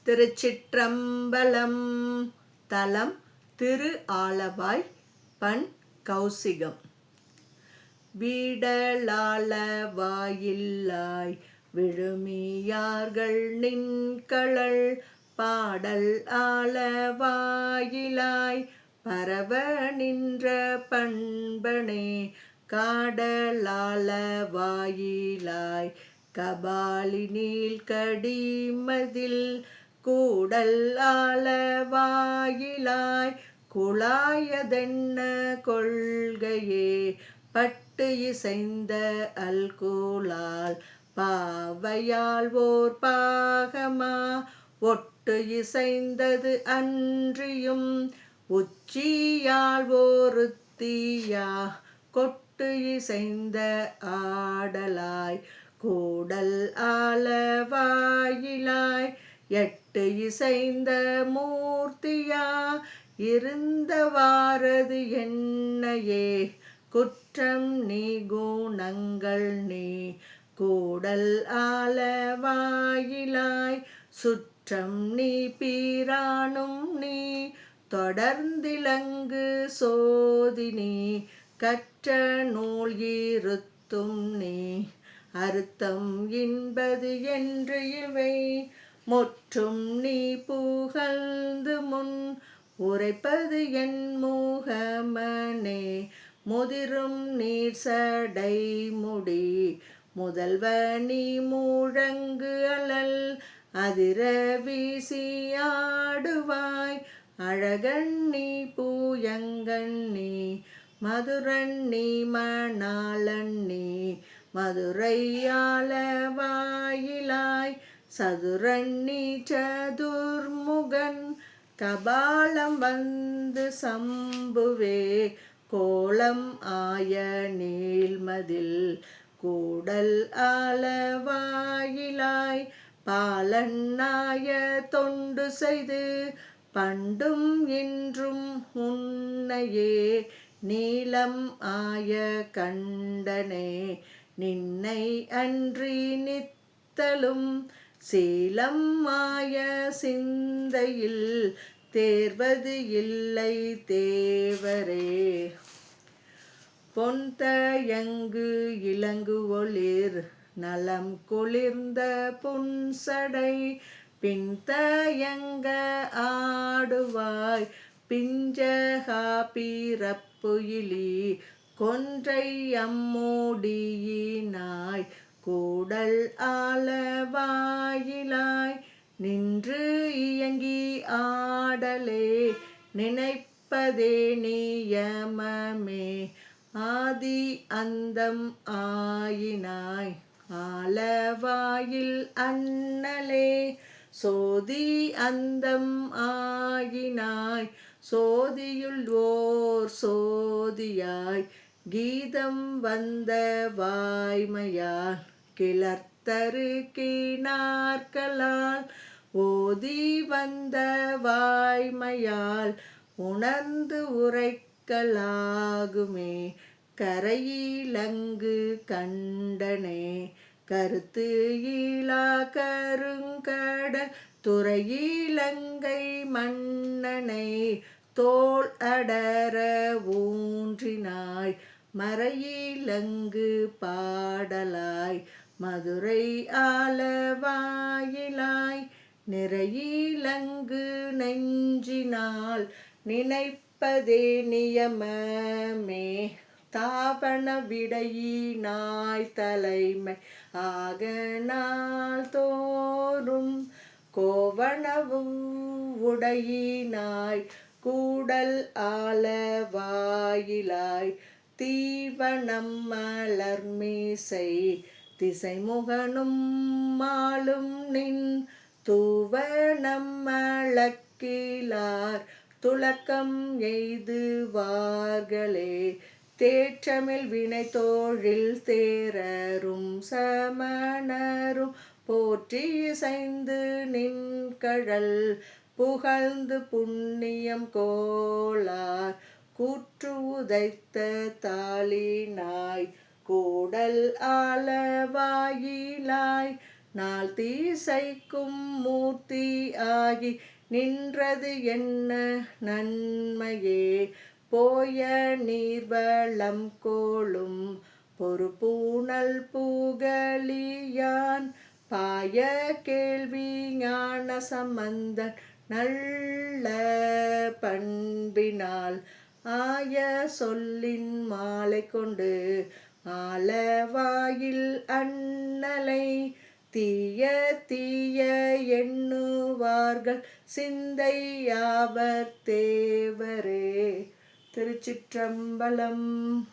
திருச்சிற்றம்பலம். தலம் திரு ஆலவாய். பண் கௌசிகம். வீடலாளவாயில்லாய் விழுமியார்கள் நின்கழல் பாடல் ஆலவாயிலாய் பரவ நின்ற பண்பனே காடலாளவாயிலாய் கபாலி நீள்கடிமதில் கூடல் ஆலவாயிலாய் குழாயதென்ன கொள்கையே பட்டு இசைந்த அல்குலால் பாவையால் ஓர் பாகமா ஒட்டு இசைந்தது அன்றியும் உச்சியால் ஓருத்தியா கொட்டு இசைந்த ஆடலாய் கூடல் ஆலவாயிலாய் எட்டு இசைந்த மூர்த்தியா இருந்தவாறது என்னையே குற்றம் நீ குணங்கள் நீ கூடல் ஆலவாயிலாய் சுற்றம் நீ பீரானும் நீ தொடர்ந்திலங்கு சோதினி கற்ற நூல் இருத்தும் நீ அறுத்தம் என்பது என்று இவை முற்றும் நீ புகழ்ந்து முன் உரைப்பது என் முகமனே முதிரும் நீர் சடை முடி முதல்வ நீ முழங்கு அலல் அதிர வீசியாடுவாய் அழகண்ணி பூயங்கண்ணி மதுரண்ணி மணாளண்ணி மதுரையாளவாயிலாய் சதுரண்ணி சதுர்முகன் கபாலம் வந்து சம்புவே கோலம் ஆய நீள்மதில் கூடல் ஆலவாயிலாய் பாலன்னாய தொண்டு செய்து பண்டும் இன்றும் உன்னையே நீலம் ஆய கண்டனே நின்னை அன்றி நித்தலும் சீலம் ஆய சிந்தையில் தேர்வது இல்லை தேவரே பொன்தயங்கு இலங்கு ஒளிர் நலம் குளிர்ந்த புன்சடை பின்தயங்க ஆடுவாய் பிஞ்சகா பிறப்புயிலி கொன்றை அம்மூடியினாய் கூடல் ஆலவாயிலாய் நின்று இயங்கி ஆடலே நினைப்பதே நியமமே ஆதி அந்தம் ஆயினாய் ஆலவாயில் அண்ணலே சோதி அந்தம் ஆயினாய் சோதியுள் ஓர் சோதியாய் கீதம் வந்த வாய்மையால் கிளர்த்தரு கிணார்களால் ஓதி வந்த வாய்மையால் உணர்ந்து உரைக்கலாகுமே கரையிலங்கு கண்டனே கருத்து ஈலா கருங்கடல் துறையிலங்கை மன்னனை தோள் அடர ஊன்றினாய் மறையிலங்கு பாடலாய் மதுரை ஆலவாயிலாய் நிறையிலங்கு நெஞ்சினால் நினைப்பதே நியமமே தாவண விடையினாய் தலைமை ஆக நாள் தோறும் கோவணவும் உடையினாய் கூடல் ஆலவாயிலாய் தீவனம் மலர்மீசை திசைமுகனும் மாலும் நின் தூவனம் மளக்கிலார் துலக்கம் எய்துவார்களே தேற்றமில் வினை தோழில் தேரரும் சமணரும் போற்றி இசைந்து நின்கழல் புகழ்ந்து புண்ணியம் கோளார் கூற்று உதைத்த தாளினாய் கூடல் ஆலவாயிலாய் நாள் தீசைக்கும் மூர்த்தி ஆகி நின்றது என்ன நன்மையே. போய நீர்வளம் கோளும் பொறுப்பூணல் புகழியான் பாய கேள்வி ஞான சம்பந்தன் நல்ல பண்பினால் ஆய சொல்லின் மாலை கொண்டு ஆலவாயில் அண்ணலை தீய தீய எண்ணுவார்கள் சிந்தையாவர் தேவரே. திருச்சிற்றம்பலம்.